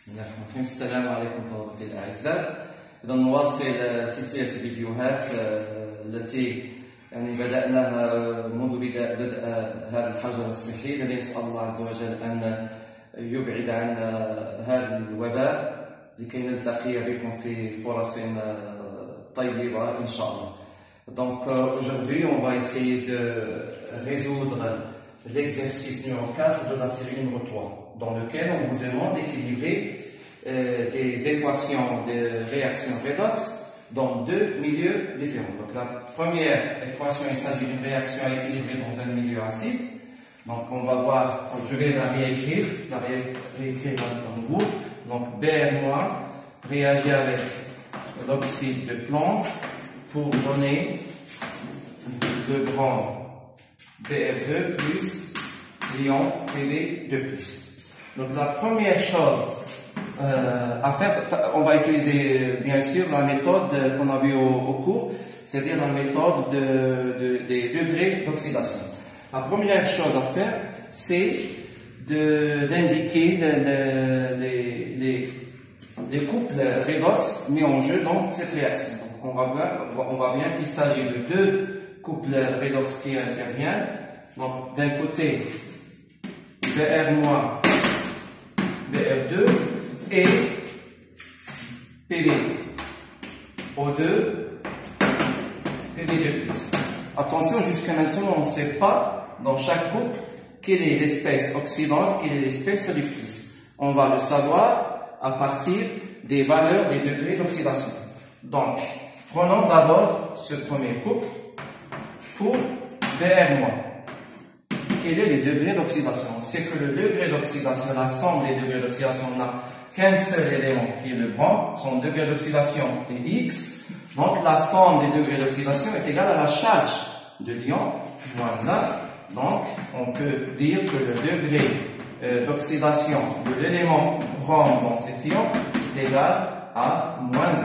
بسم الله الرحمن الرحيم. السلام عليكم طلبتي الأعزاء. إذا نواصل سلسلة الفيديوهات التي بدأناها منذ بدء هذا الحجر الصحي الذي نسأل الله عز وجل أن يبعد عنا هذا الوباء لكي نلتقي بكم في فرص طيبة إن شاء الله. Donc aujourd'hui on va essayer de résoudre l'exercice numéro 4 de la série numéro 3 dans lequel on vous demande d'équilibrer des équations de réaction redox dans deux milieux différents. Donc la première équation, il s'agit d'une réaction équilibrée dans un milieu acide. Donc on va voir, je vais la réécrire en gros. Donc Br- réagit avec l'oxyde de plomb pour donner le bromure Br2 plus l'ion Pb2+. Donc la première chose à faire, on va utiliser bien sûr la méthode qu'on a vue au cours, c'est-à-dire la méthode des degrés d'oxydation. La première chose à faire, c'est d'indiquer les couples redox mis en jeu dans cette réaction. Donc, on voit bien qu'il s'agit de deux couples redox qui interviennent. Donc d'un côté Br- Br2 et Pb O2 Pb2+. Attention, jusqu'à maintenant on ne sait pas dans chaque groupe quelle est l'espèce oxydante, quelle est l'espèce réductrice. On va le savoir à partir des valeurs des degrés d'oxydation. Donc prenons d'abord ce premier couple pour Br-. Quel est le degré d'oxydation? C'est que le degré d'oxydation, la somme des degrés d'oxydation n'a qu'un seul élément qui est le bromure, son degré d'oxydation est X. Donc la somme des degrés d'oxydation est égale à la charge de l'ion moins 1. Donc on peut dire que le degré d'oxydation de l'élément bromure dans cet ion est égal à moins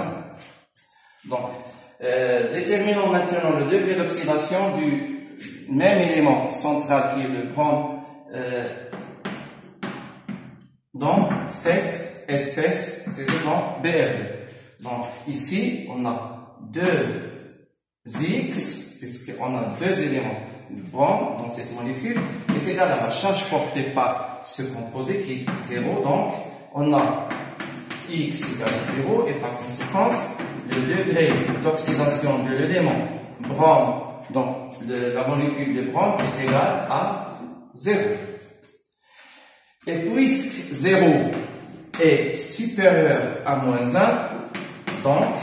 1. Donc déterminons maintenant le degré d'oxydation du même élément central qui est le bromure dans cette espèce, c'est-à-dire dans Br2. Donc ici, on a 2x, puisqu'on a deux éléments. Le bromure dans cette molécule est égal à la charge portée par ce composé qui est 0. Donc on a x égale à 0 et par conséquence, le degré d'oxydation de l'élément bromure dans la molécule de bromure est égale à 0. Et puisque 0 est supérieur à moins 1, donc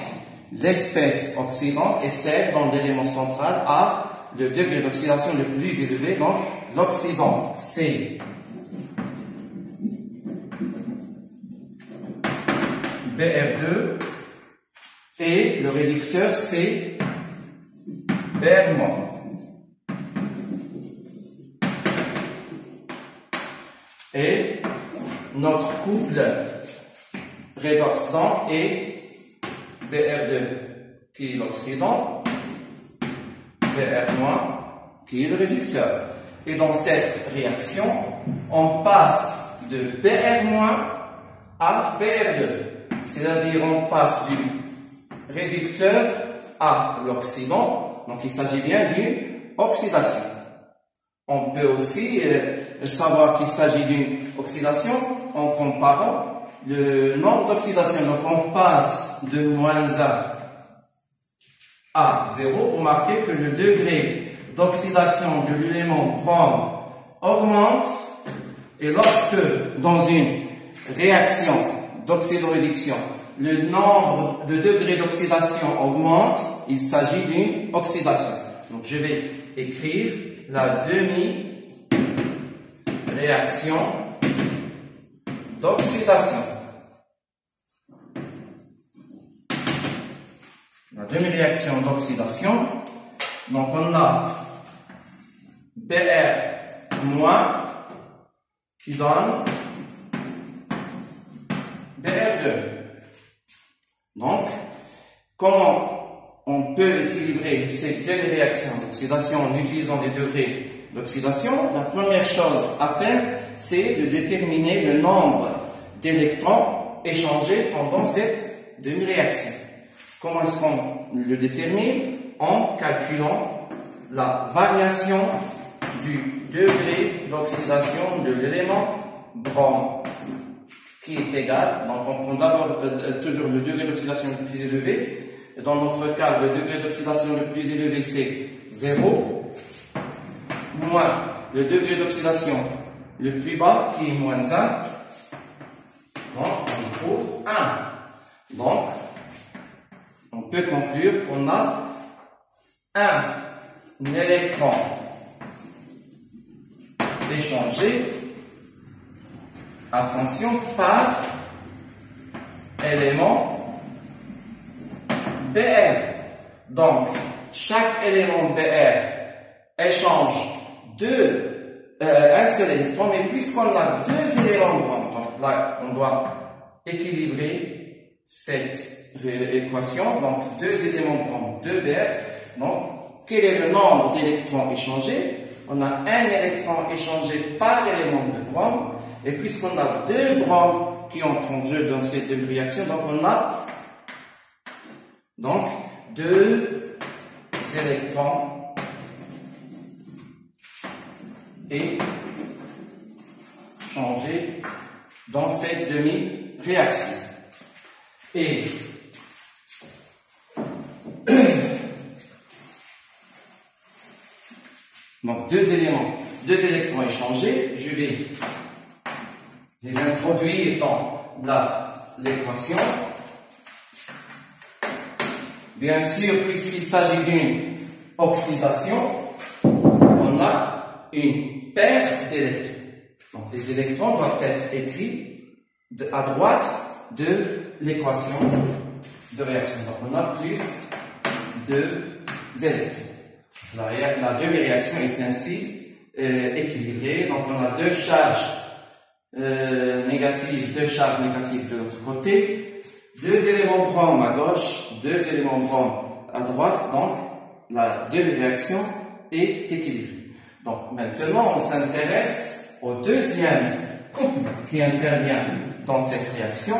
l'espèce oxydante est celle dont l'élément central a le degré d'oxydation le plus élevé. Donc l'oxydant c'est Br2 et le réducteur c'est Br-. Et notre couple redoxydant est Br2 qui est l'oxydant, Br- qui est le réducteur. Et dans cette réaction, on passe de Br- à Br2. C'est-à-dire on passe du réducteur à l'oxydant. Donc il s'agit bien d'une oxydation. On peut aussi savoir qu'il s'agit d'une oxydation en comparant le nombre d'oxydations. Donc on passe de moins 1 à 0. Remarquez que le degré d'oxydation de l'élément bromure augmente, et lorsque dans une réaction d'oxydoréduction le nombre de degrés d'oxydation augmente, il s'agit d'une oxydation. Donc je vais écrire la demi-réaction d'oxydation. La demi-réaction d'oxydation, donc on a Br- qui donne Br2. Donc, comment on peut équilibrer ces deux réactions d'oxydation en utilisant des degrés d'oxydation? La première chose à faire, c'est de déterminer le nombre d'électrons échangé pendant cette demi-réaction. Comment est-ce qu'on le détermine? En calculant la variation du degré d'oxydation de l'élément brome, qui est égal, donc on prend d'abord toujours le degré d'oxydation le plus élevé. Dans notre cas, le degré d'oxydation le plus élevé c'est 0, moins le degré d'oxydation le plus bas qui est moins 1, donc on trouve 1. Donc, on peut conclure qu'on a un électron échangé, attention, par élément BR. Donc, chaque élément BR échange un seul électron, mais puisqu'on a deux éléments grands, donc là, on doit équilibrer cette équation, donc deux éléments grands, 2 BR. Donc, quel est le nombre d'électrons échangés? On a un électron échangé par élément de brome, et puisqu'on a deux bromes qui entrent en jeu dans cette réaction, donc on a deux électrons échangés dans cette demi-réaction. Et donc deux électrons échangés, je vais les introduire dans l'équation. Bien sûr, puisqu'il s'agit d'une oxydation, on a une perte d'électrons. Donc les électrons doivent être écrits à droite de l'équation de réaction. Donc on a plus de électrons. La demi-réaction est ainsi équilibrée. Donc on a deux charges négatives de l'autre côté, deux éléments brome à gauche, deux éléments brome à droite. Donc la demi-réaction est équilibrée. Donc maintenant on s'intéresse au deuxième couple qui intervient dans cette réaction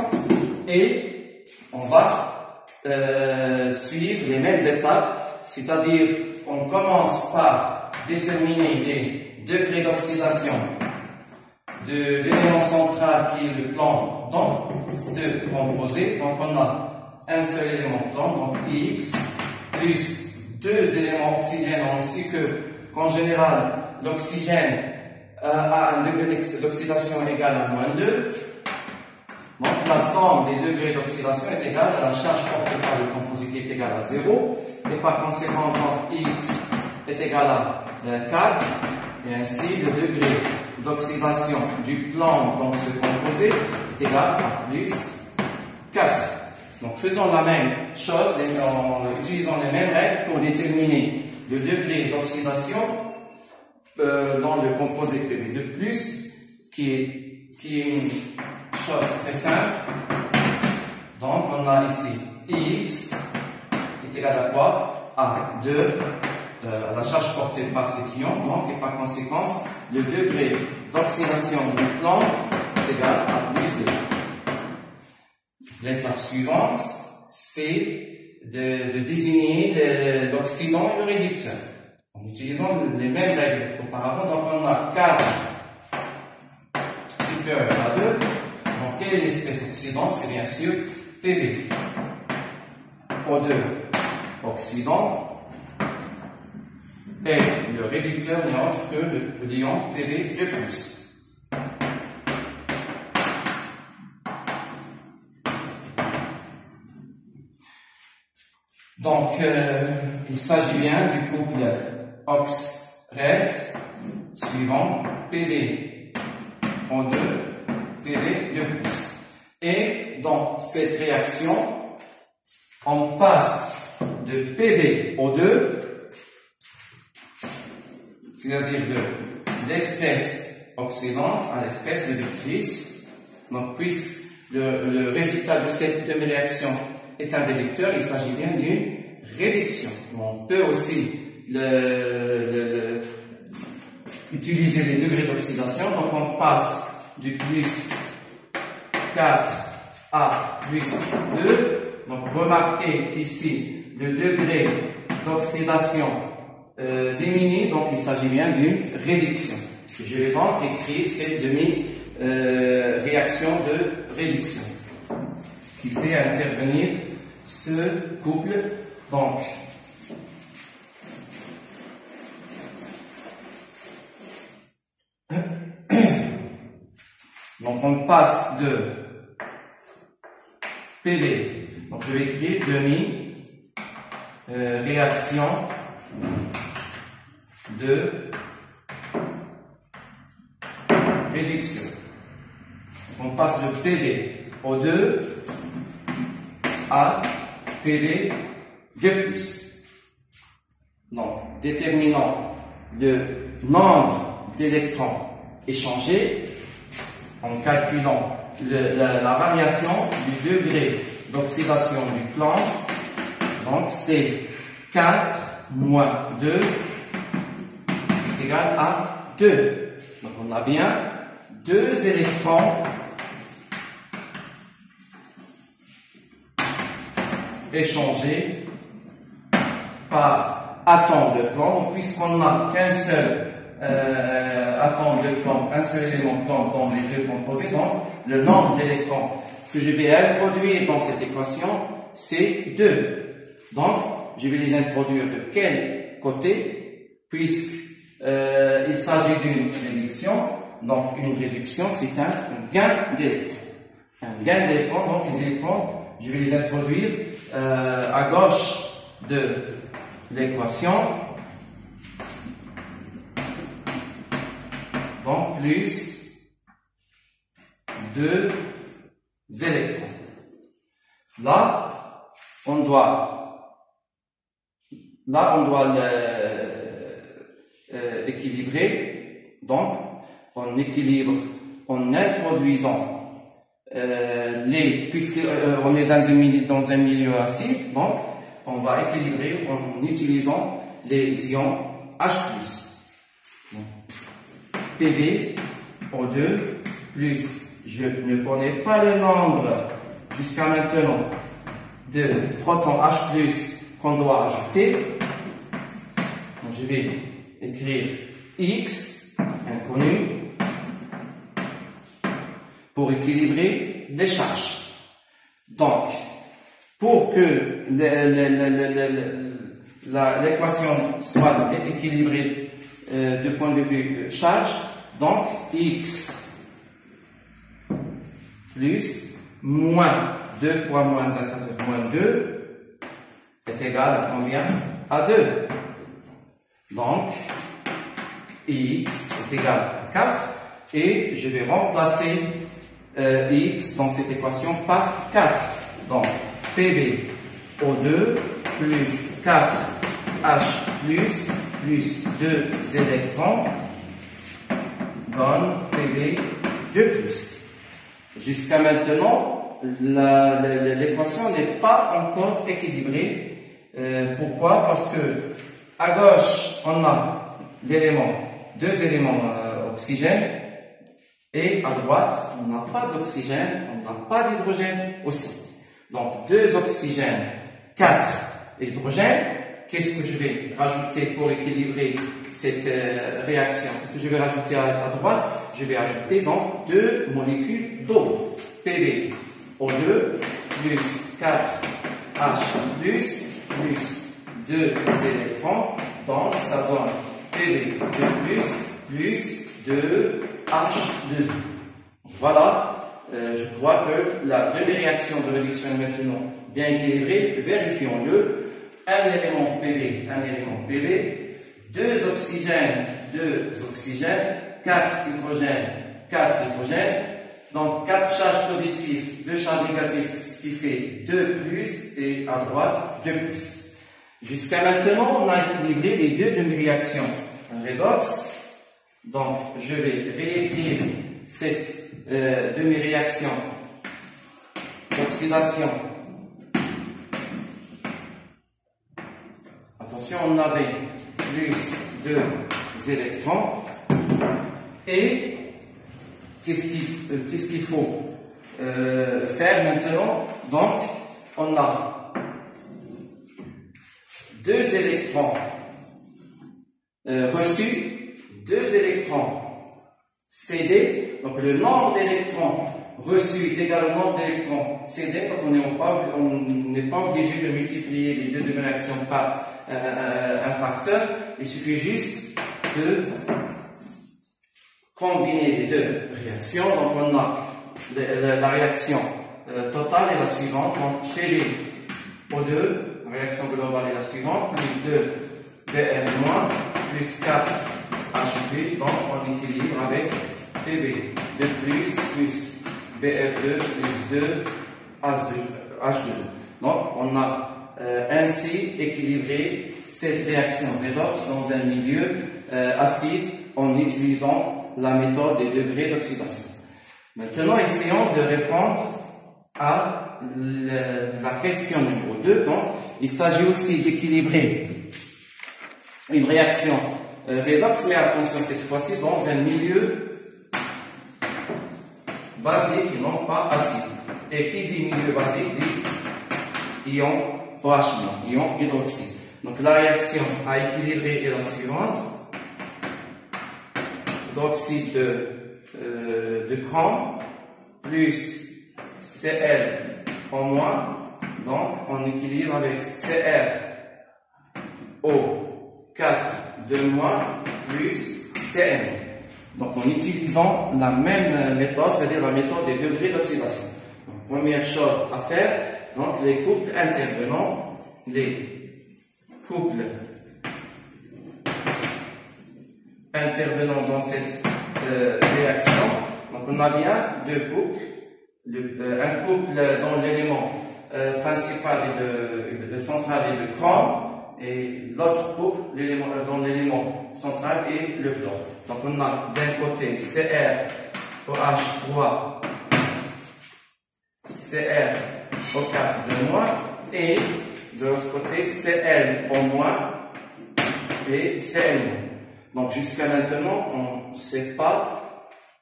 et on va suivre les mêmes étapes, c'est-à-dire on commence par déterminer les degrés d'oxydation de l'élément central qui est le plan dans ce composé. Donc on a un seul élément plan, donc X, plus deux éléments oxygènes, ainsi que qu'en général l'oxygène a un degré d'oxydation égal à moins 2. Donc la somme des degrés d'oxydation est égale à la charge portée par le composé qui est égale à 0. Et par conséquent, X est égal à 4. Et ainsi, le degré d'oxydation du plan dans ce composé est égal à plus 4. Donc faisons la même chose en utilisant les mêmes règles pour déterminer le degré d'oxydation dans le composé PB de plus, qui est une chose très simple. Donc on a ici X est égal à quoi? À 2, à la charge portée par cet ion, donc, et par conséquence, le degré d'oxydation du plan est égal à plus 2. L'étape suivante, c'est de désigner l'oxydant et le réducteur. En utilisant les mêmes règles qu'auparavant, donc on a 4 supérieur à 2. Donc quelle est l'espèce oxydante? C'est bien sûr Pb. O2 oxydant. Et le réducteur n'est autre que l'ion Pb de plus. Donc, il s'agit bien du couple ox-red suivant Pb O2, Pb de plus. Et dans cette réaction, on passe de Pb O2, c'est-à-dire de l'espèce oxydante à l'espèce réductrice. Donc, puisque le résultat de cette demi-réaction est un réducteur, il s'agit bien d'une réduction. On peut aussi utiliser les degrés d'oxydation. Donc on passe du plus 4 A plus 2. Donc, remarquez qu'ici, le degré d'oxydation diminue, donc il s'agit bien d'une réduction. Je vais donc écrire cette demi-réaction de réduction qui fait intervenir ce couple. Donc, on passe de PB, donc je vais écrire demi-réaction de réduction. On passe de PB O2 à PB 2+. Donc, déterminant le nombre d'électrons échangés en calculant la variation du degré d'oxydation du plan. Donc, c'est 4 moins 2 est égal à 2. Donc, on a bien 2 électrons échangés par atome de plomb, puisqu'on n'a qu'un seul atome de plomb, un seul élément de plomb dans les deux composés, donc le nombre d'électrons que je vais introduire dans cette équation, c'est 2. Donc, je vais les introduire de quel côté, puisqu'il s'agit d'une réduction. Donc, une réduction, c'est un gain d'électrons. Un gain d'électrons, donc les électrons, je vais les introduire à gauche de l'équation. Donc, plus 2 électrons. Là, on doit équilibrer. Donc, on équilibre en introduisant puisque on est dans un milieu acide, donc on va équilibrer en utilisant les ions H+. Donc, PB O2 plus, je ne connais pas le nombre jusqu'à maintenant de protons H+ qu'on doit ajouter. Donc, je vais écrire X, inconnu, pour équilibrer les charges. Donc, pour que l'équation soit équilibrée du point de vue charge, donc X plus moins 2 fois moins 1, ça fait moins 2, est égal à combien? À 2. Donc, X est égal à 4 et je vais remplacer X dans cette équation par 4. Donc, PB O2 plus 4H plus 2 électrons donne PB 2+. Jusqu'à maintenant, l'équation n'est pas encore équilibrée. Pourquoi? Parce que à gauche, on a deux éléments oxygène, et à droite, on n'a pas d'oxygène, on n'a pas d'hydrogène aussi. Donc, 2 oxygènes, 4 hydrogènes. Qu'est-ce que je vais rajouter pour équilibrer cette réaction? Qu'est-ce que je vais rajouter à droite? Je vais ajouter donc 2 molécules d'eau. PB O2 plus 4H plus 2 électrons. Donc, ça donne PB 2 plus 2 H2. Voilà, je crois que la demi-réaction de réduction est maintenant bien équilibrée. Vérifions-le. Un élément PB, 2 oxygènes, 4 hydrogènes, donc 4 charges positives, 2 charges négatives, ce qui fait 2+, et à droite 2+. Jusqu'à maintenant, on a équilibré les deux demi-réactions redox. Donc, je vais réécrire cette demi-réaction d'oxydation. Attention, on avait plus 2 électrons. Et qu'est-ce qu'il faut faire maintenant. Donc, on a 2 électrons reçus, 2 électrons cédés. Donc, le nombre d'électrons reçus est égal au nombre d'électrons cédés. Donc, on n'est pas obligé de multiplier les deux réactions par un facteur. Il suffit juste de combiner les deux réactions. Donc, on a la réaction totale est la suivante. Donc, PV O2, la réaction globale est la suivante. Plus 2 BR- plus 4 H+, donc on équilibre avec PB. 2 plus BR2 plus 2 H2. Donc, on a ainsi équilibré cette réaction redox dans un milieu acide en utilisant la méthode des degrés d'oxydation. Maintenant, essayons de répondre à la question numéro 2. Donc, il s'agit aussi d'équilibrer une réaction redox, mais attention cette fois-ci dans un milieu basique et non pas acide. Et qui dit milieu basique dit ion OH-, ion hydroxyde. Donc la réaction à équilibrer est la suivante. Hydroxyde de chrome plus Cl en moins. Donc on équilibre avec CrO4 de moins plus Cn. Donc en utilisant la même méthode, c'est-à-dire la méthode des degrés d'oxydation. Première chose à faire, donc les couples intervenants, dans cette réaction. Donc on a bien 2 couples, un couple dont l'élément principal et le central est le chrome, et l'autre couple dont l'élément central est le chlore. Donc on a d'un côté CrOH3, CrO4 de moins, et de l'autre côté Cl en moins et Cl. Donc jusqu'à maintenant, on ne sait pas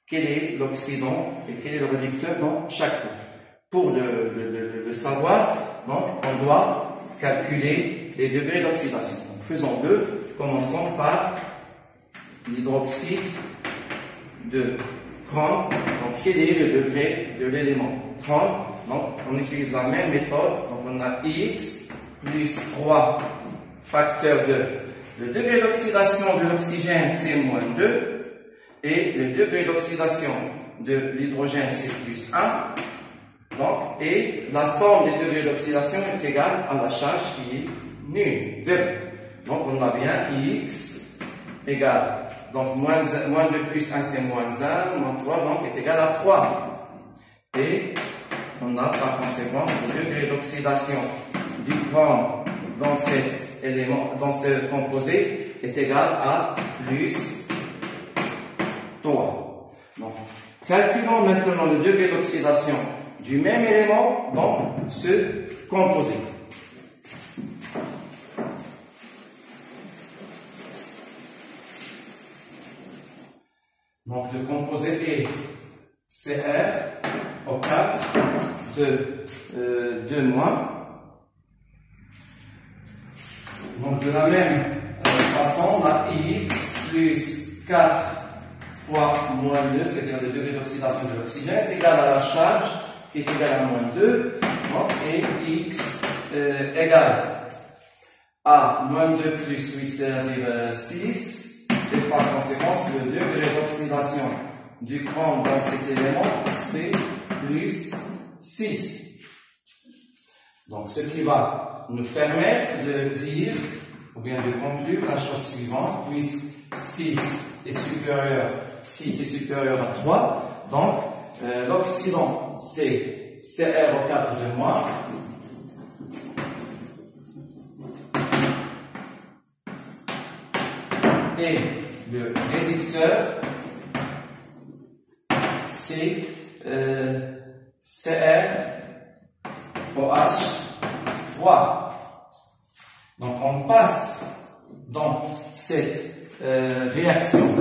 quel est l'oxydant et quel est le réducteur dans chaque couple. Pour le savoir, donc, on doit calculer les degrés d'oxydation. Faisons 2. Commençons par l'hydroxyde de chrome. Donc, quel est le degré de l'élément chrome? Donc, on utilise la même méthode. Donc, on a X plus 3 facteur de. Le degré d'oxydation de l'oxygène, c'est moins 2. Et le degré d'oxydation de l'hydrogène, c'est plus 1. Donc, et la somme des degrés d'oxydation est égale à la charge qui est nulle, 0. Donc, on a bien X égale, donc moins 2 plus 1 c'est moins 1, moins 3, donc est égal à 3. Et on a par conséquent le degré d'oxydation du chrome dans cet élément, dans ce composé est égal à plus 3. Donc, calculons maintenant le degré d'oxydation du même élément dans ce composé. Donc le composé est CrO4 de moins. Donc de la même façon, on a X plus 4 fois moins 2, c'est-à-dire le degré d'oxydation de l'oxygène, est égal à la charge qui est égale à moins 2, donc, et X égale à moins 2 plus 8, c'est-à-dire 6, et par conséquent, le degré d'oxydation du chrome dans cet élément, c'est plus 6. Donc, ce qui va nous permettre de dire, ou bien de conclure la chose suivante, puisque 6 est supérieur à 3, donc, l'oxydant, c'est CrO4 de moins. Et le réducteur, c'est CrOH3. Donc, on passe dans cette réaction,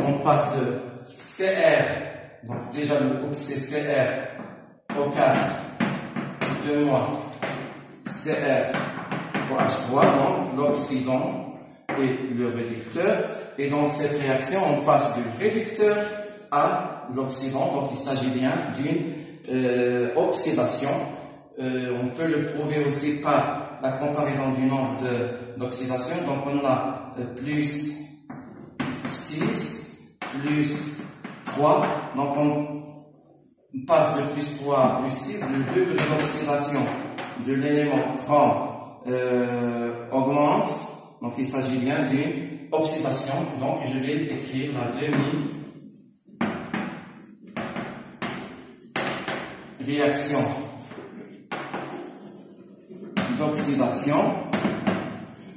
on passe de Cr, donc déjà le couple c'est CrO4 2- CrOH3, donc l'oxydant et le réducteur. Et dans cette réaction, on passe du réducteur à l'oxydant, donc il s'agit bien d'une oxydation. On peut le prouver aussi par la comparaison du nombre d'oxydation. Donc on a plus 6, plus 3. Donc on passe de plus 3 à plus 6. Le degré d'oxydation de l'élément chrome augmente. Donc il s'agit bien d'une oxydation. Donc je vais écrire la demi-réaction d'oxydation.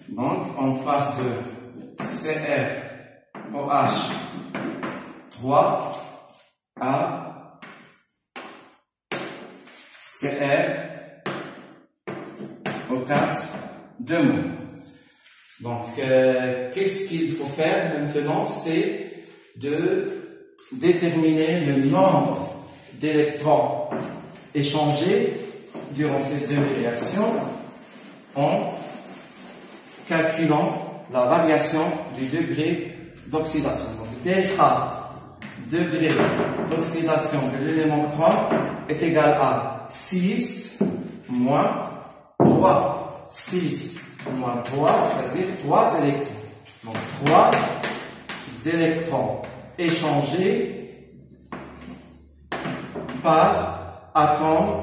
Donc on passe de CrOH3 à CrO4 2-. Donc qu'est-ce qu'il faut faire maintenant? C'est de déterminer le nombre d'électrons échangés durant ces deux réactions en calculant la variation du degré d'oxydation. Donc delta degré d'oxydation de l'élément chrome est égal à 6 moins 3. 6 moins 3, c'est-à-dire 3 électrons. Donc 3 électrons échangés par atome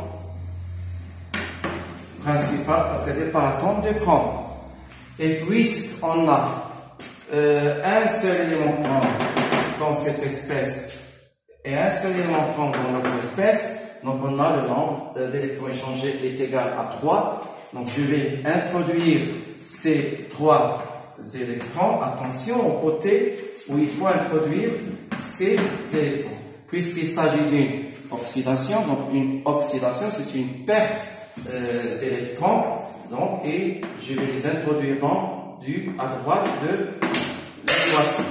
principal, c'est-à-dire par atome de chrome. Et puisqu'on a un seul élément chrome dans cette espèce et un seul élément chrome dans notre espèce, donc on a le nombre d'électrons échangés est égal à 3. Donc je vais introduire ces 3 électrons. Attention au côté où il faut introduire ces électrons. Puisqu'il s'agit d'une oxydation, donc une oxydation c'est une perte d'électrons, donc, et je vais les introduire à droite de l'équation.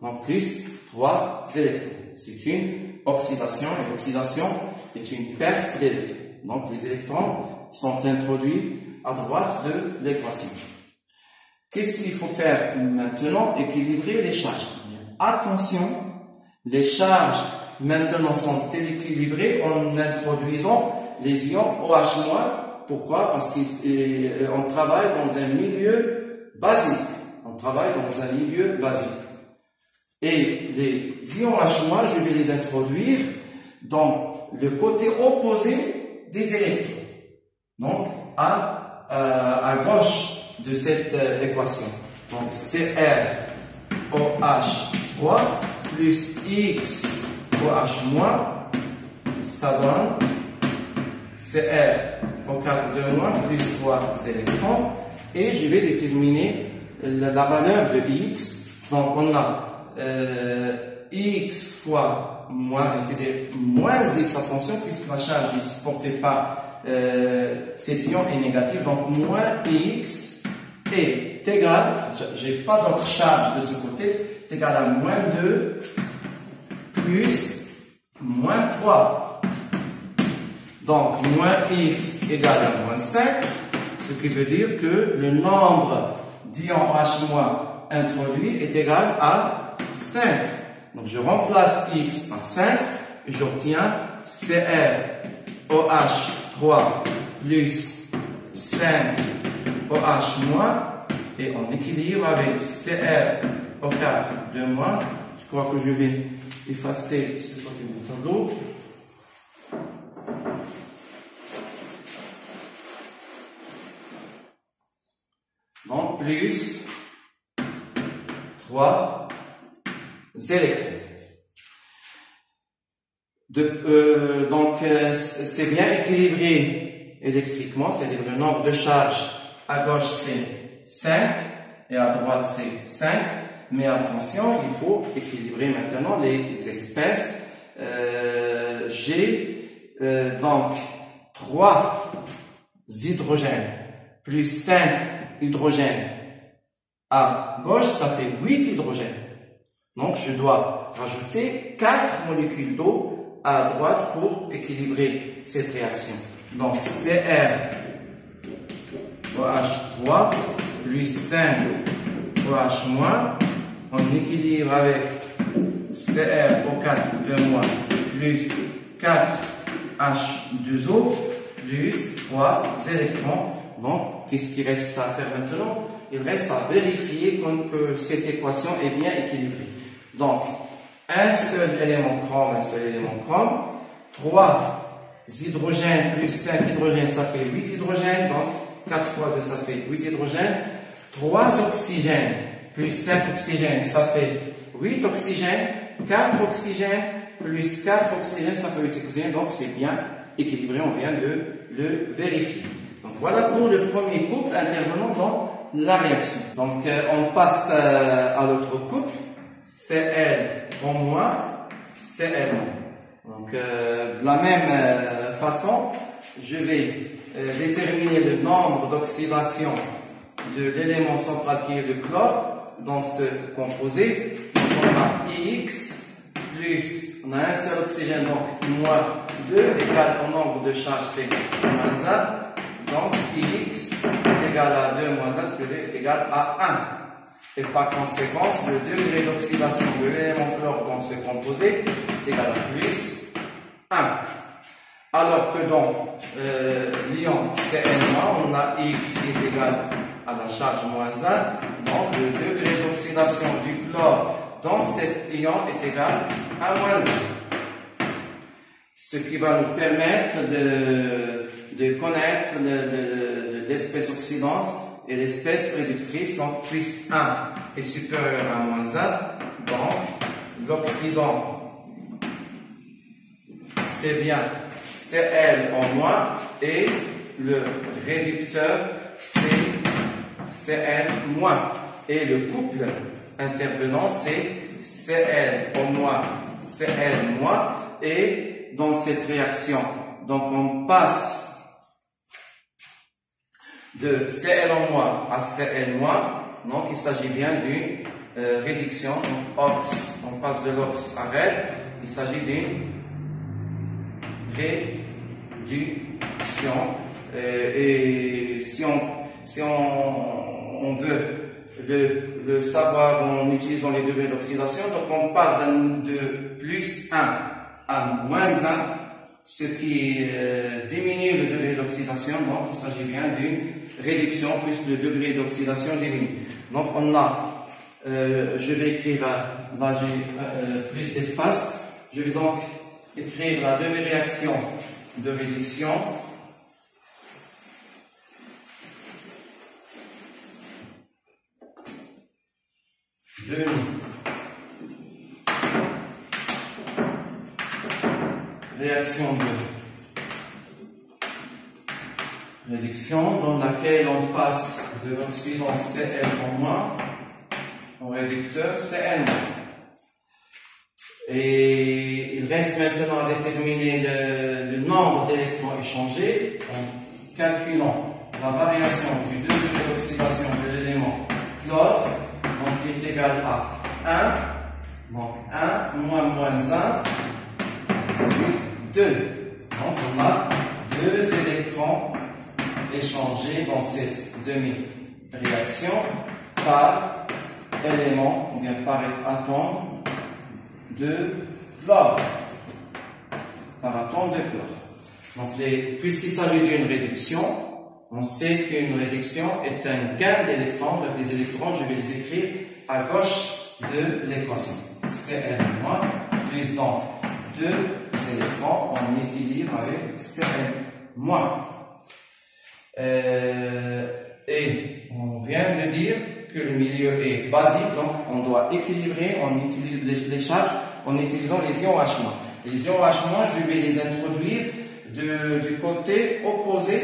Donc plus 3 électrons. C'est une oxydation, et l'oxydation est une perte d'électrons. Donc les électrons sont introduits à droite de l'équation. Qu'est-ce qu'il faut faire maintenant? Équilibrer les charges. Attention, les charges maintenant sont équilibrées en introduisant les ions OH-. Pourquoi? Parce qu'on travaille dans un milieu basique. On travaille dans un milieu basique. Et les ions OH-, je vais les introduire dans le côté opposé des électrons. Donc, à gauche de cette équation. Donc, CrOH3 plus XOH-, ça donne CrO4 plus 3 électrons. Et je vais déterminer la valeur de X. Donc, on a X fois moins, c'est-à-dire moins X, attention, puisque la charge ne supportait pas cet ion est négatif, donc moins X est égal, j'ai pas d'autre charge de ce côté, est égal à moins 2 plus moins 3. Donc moins X égale à moins 5, ce qui veut dire que le nombre d'ions H- introduit est égal à 5. Donc je remplace X par 5 et j'obtiens CrOH3 plus 5OH- et on équilibre avec CrO4 2-. Je crois que je vais effacer ce côté du tableau. Donc plus 3 électrons. Donc c'est bien équilibré électriquement, c'est-à-dire le nombre de charges à gauche c'est 5 et à droite c'est 5, mais attention, il faut équilibrer maintenant les espèces. J'ai donc 3 hydrogènes plus 5 hydrogènes à gauche, ça fait 8 hydrogènes. Donc je dois rajouter 4 molécules d'eau à droite pour équilibrer cette réaction. Donc Cr OH3 plus 5 OH-, on équilibre avec CrO4 plus 4H2O plus 3 électrons. Donc, qu'est-ce qu'il reste à faire maintenant? Il reste à vérifier que cette équation est bien équilibrée. Donc, un seul élément chrome, 3 hydrogènes plus 5 hydrogènes, ça fait 8 hydrogènes. Donc, 4 fois 2, ça fait 8 hydrogènes. 3 oxygènes plus 5 oxygènes, ça fait 8 oxygènes. 4 oxygènes plus 4 oxygènes, ça fait 8 oxygènes. Donc, c'est bien équilibré, on vient de le vérifier. Donc, voilà pour le premier couple intervenant dans la réaction. Donc, on passe à l'autre couple. Cl en moins, Cl en. Donc, de la même façon, je vais déterminer le nombre d'oxydation de l'élément central qui est le chlore dans ce composé. Donc, on a Ix plus, on a un seul oxygène, donc moins 2 égale au nombre de charges, c'est moins 1. Donc, Ix est égal à 2 moins 1, c'est égal à 1. Et par conséquent, le degré d'oxydation de l'élément chlore dans ce composé est égal à plus 1. Alors que dans l'ion Cn-, on a X qui est égal à la charge moins 1. Donc, le degré d'oxydation du chlore dans cet ion est égal à moins 1. Ce qui va nous permettre de connaître l'espèce oxydante et l'espèce réductrice. Donc, plus 1 est supérieur à moins 1. Donc, l'oxydant, c'est bien Cl en moins et le réducteur, c'est Cl moins. Et le couple intervenant, c'est Cl en moins, Cl moins. Et dans cette réaction, donc on passe de Cl en moins à Cl moins. Donc il s'agit bien d'une réduction. Donc ox, on passe de l'ox à red. Il s'agit d'une réduction. Et si on veut le savoir en utilisant les degrés d'oxydation, donc on passe de plus 1 à moins 1, ce qui diminue le degré d'oxydation. Donc il s'agit bien d'une réduction puisque le degré d'oxydation diminue. Donc on a, je vais écrire, là j'ai plus d'espace, je vais donc écrire la demi-réaction de réduction. Réaction de réduction dans laquelle on passe de l'oxydant Cl en moins au réducteur Cl-. Et il reste maintenant à déterminer le nombre d'électrons échangés en calculant la variation du degré d'oxydation de l'élément chlore, donc qui est égal à 1, donc 1 moins moins 1, 2. Donc on a 2 électrons échangés dans cette demi-réaction par élément ou bien par atome de chlore. Par atome de chlore. Donc puisqu'il s'agit d'une réduction, on sait qu'une réduction est un gain d'électrons. Donc les électrons, je vais les écrire à gauche de l'équation. Cl- plus donc 2 électrons en équilibre avec Cl-. Et on vient de dire que le milieu est basique, donc on doit équilibrer, on utilise les charges en utilisant les ions H-. Les ions H-, je vais les introduire du côté opposé,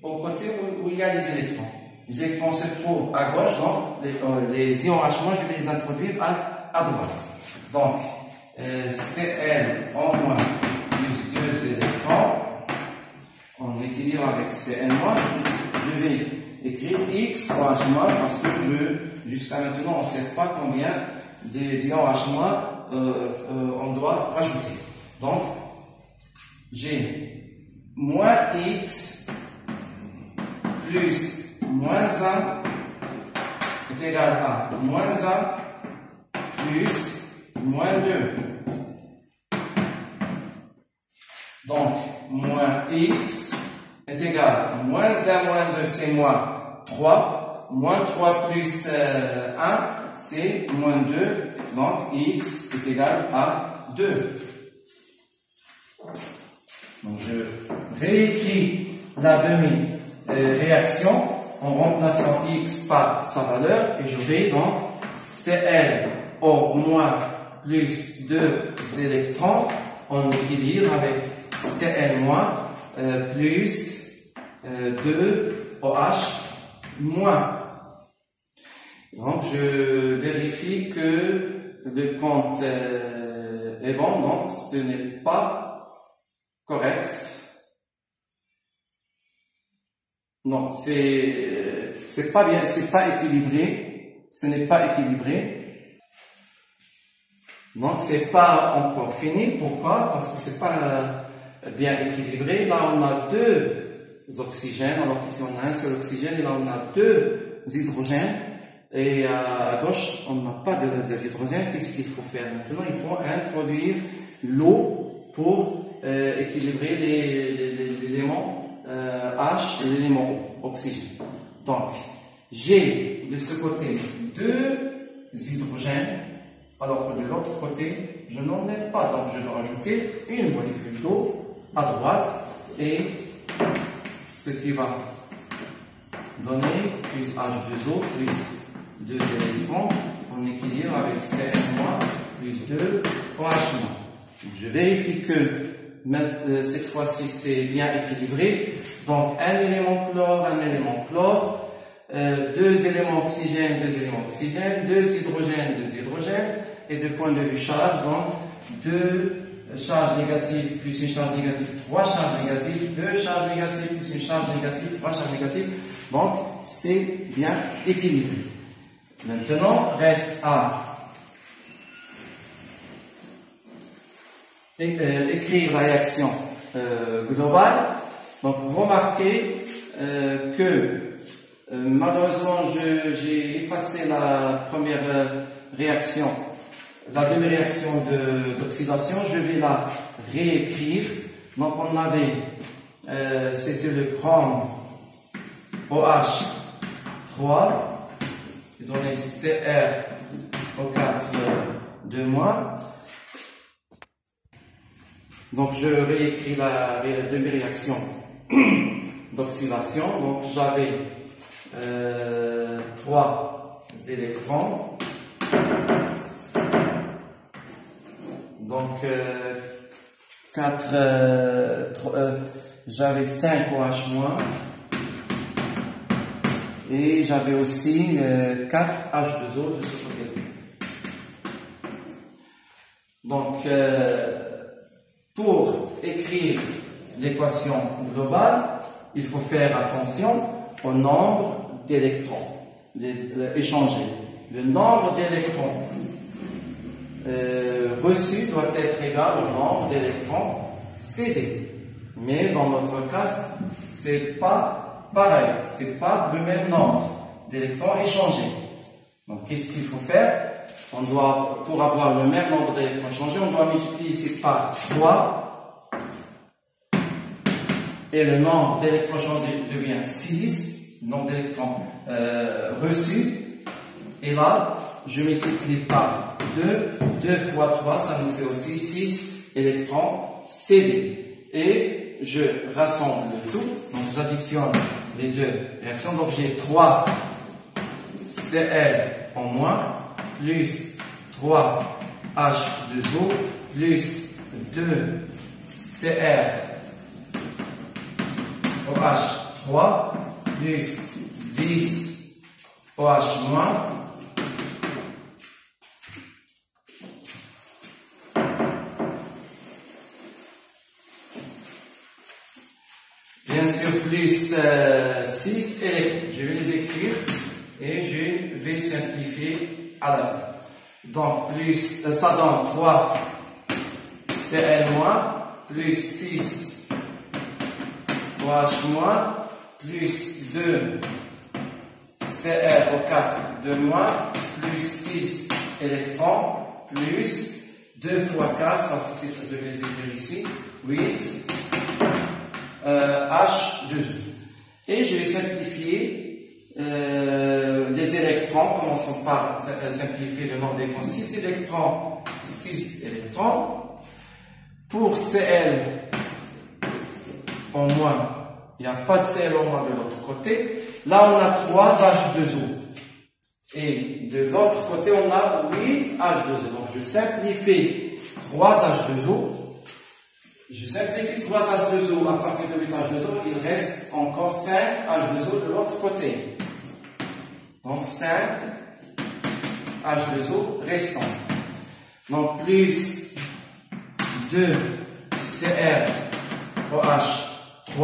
au côté où il y a les électrons. Les électrons se trouvent à gauche, donc les ions H-, je vais les introduire à droite. Donc, Cl en moins plus 2 électrons en équilibre avec Cn-, je vais écrire X en H- parce que jusqu'à maintenant on ne sait pas combien d'ions H- on doit rajouter. Donc j'ai moins x plus moins 1 est égal à moins 1 plus moins 2. Donc, moins x est égal à moins 1 moins 2, c'est moins 3. Moins 3 plus 1, c'est moins 2. Donc, x est égal à 2. Donc, je réécris la demi-réaction en remplaçant x par sa valeur et j'aurai donc Cl au moins plus 2 électrons en équilibre avec Cl moins plus 2 OH moins. Donc je vérifie que le compte est bon, donc ce n'est pas correct. Non, c'est pas bien, c'est pas équilibré. Ce n'est pas équilibré. Donc c'est pas encore fini. Pourquoi? Parce que c'est pas bien équilibré. Là on a deux oxygènes, alors qu'ici on a un seul oxygène, et là on a deux hydrogènes. Et à gauche on n'a pas d'hydrogène. Qu'est-ce qu'il faut faire maintenant? Il faut introduire l'eau pour équilibrer l'élément H et l'élément oxygène. Donc, j'ai de ce côté deux hydrogènes, alors que de l'autre côté, je n'en ai pas. Donc, je dois rajouter une molécule d'eau à droite et ce qui va donner plus H2O plus 2 électrons en équilibre avec Cl- plus 2 OH-. Je vérifie que cette fois-ci c'est bien équilibré. Donc un élément chlore, deux éléments oxygène, deux hydrogènes, et de point de vue charge, donc deux charges négatives plus une charge négative, trois charges négatives, deux charges négatives plus une charge négative, trois charges négatives. Donc c'est bien équilibré. Maintenant reste à écrire la réaction globale. Donc remarquez que malheureusement j'ai effacé la première réaction, la demi-réaction d'oxydation. Je vais la réécrire. Donc on avait c'était le chrome OH3 qui donnait CrO4 2-. Donc je réécris la demi-réaction d'oxydation. Donc j'avais 3 électrons. Donc j'avais 5 OH-, et j'avais aussi 4 H2O de ce côté. Donc pour écrire l'équation globale, il faut faire attention au nombre d'électrons échangés. Le nombre d'électrons reçus doit être égal au nombre d'électrons cédés. Mais dans notre cas, c'est pas pareil, c'est pas le même nombre d'électrons échangés. Donc qu'est-ce qu'il faut faire? On doit, pour avoir le même nombre d'électrons échangés, on doit multiplier ici par 3 et le nombre d'électrons échangés devient 6, le nombre d'électrons reçus, et là je multiplie par 2 fois 3, ça nous fait aussi 6 électrons cédés, et je rassemble le tout. Donc j'additionne les deux réactions. Donc j'ai 3 Cl en moins plus 3 H2O plus 2 CrOH3 plus 10 OH-. Bien sûr, plus 6 électrons. Je vais les écrire et je vais simplifier à la fin. Donc, plus, ça donne 3 Cl- plus 6 OH moins plus 2 Cr au 4 2 moins plus 6 électrons plus 2 fois 4, ça fait, je vais les écrire ici, 8 H2O. Et je vais simplifier les électrons. Commençons par simplifier le nombre d'électrons. 6 électrons, 6 électrons. Pour Cl en moins, il n'y a pas de Cl en moins de l'autre côté. Là, on a 3 H2O. Et de l'autre côté, on a 8 H2O. Donc, je simplifie 3 H2O. Je simplifie 3 H2O à partir de 8 H2O. Il reste encore 5 H2O de l'autre côté. Donc, 5 H2O restants. Donc, plus 2 CrOH3.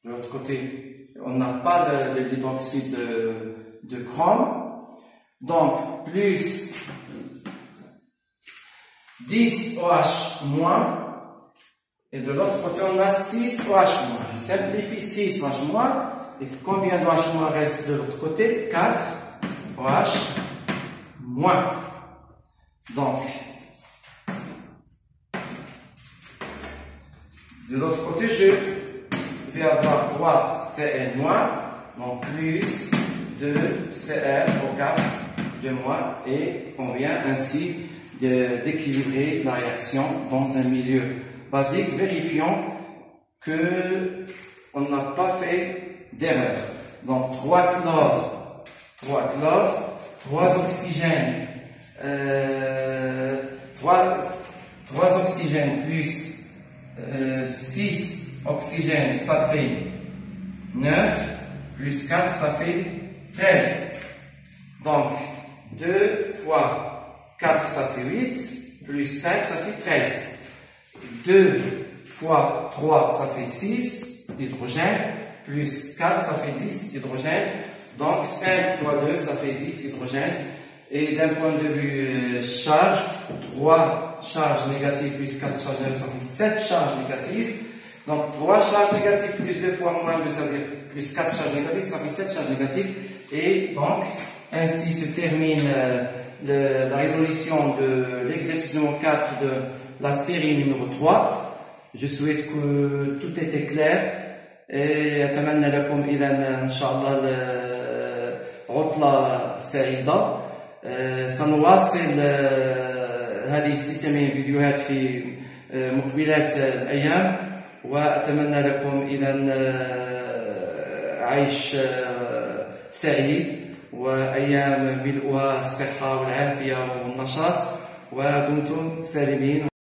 De l'autre côté, on n'a pas de l'hydroxyde de chrome. Donc, plus 10 OH moins. Et de l'autre côté, on a 6 OH moins. Je simplifie 6 OH moins. Et combien d'OH moins reste de l'autre côté? 4 OH moins. Donc, de l'autre côté, je vais avoir 3 Cl moins. Donc, plus 2 Cr au 4 de moins. Et on vient ainsi d'équilibrer la réaction dans un milieu basique. Vérifions que on n'a pas fait d'erreur. Donc 3 chlore, 3 oxygènes, 3 oxygènes plus 6 oxygènes, ça fait 9, plus 4, ça fait 13. Donc 2 fois 4, ça fait 8, plus 5, ça fait 13. 2 fois 3, ça fait 6 hydrogènes, plus 4, ça fait 10 hydrogènes. Donc 5 fois 2, ça fait 10 hydrogènes. Et d'un point de vue charge, 3 charges négatives plus 4 charges négatives, ça fait 7 charges négatives. Donc 3 charges négatives plus 2 fois moins 2, ça veut dire plus 4 charges négatives, ça fait 7 charges négatives. Et donc, ainsi se termine la résolution de l'exercice numéro 4 de la série numéro 3. Je souhaite que tout était clair et أتمنى لكم إذا إن شاء الله عطلة سعيدة. سنواصل هذه السلسلة من الفيديوهات في مقبلات الأيام، وأتمنى لكم إذا عيش سعيد وأيام ملؤها الصحة والعافية والنشاط، ودمتم سالمين.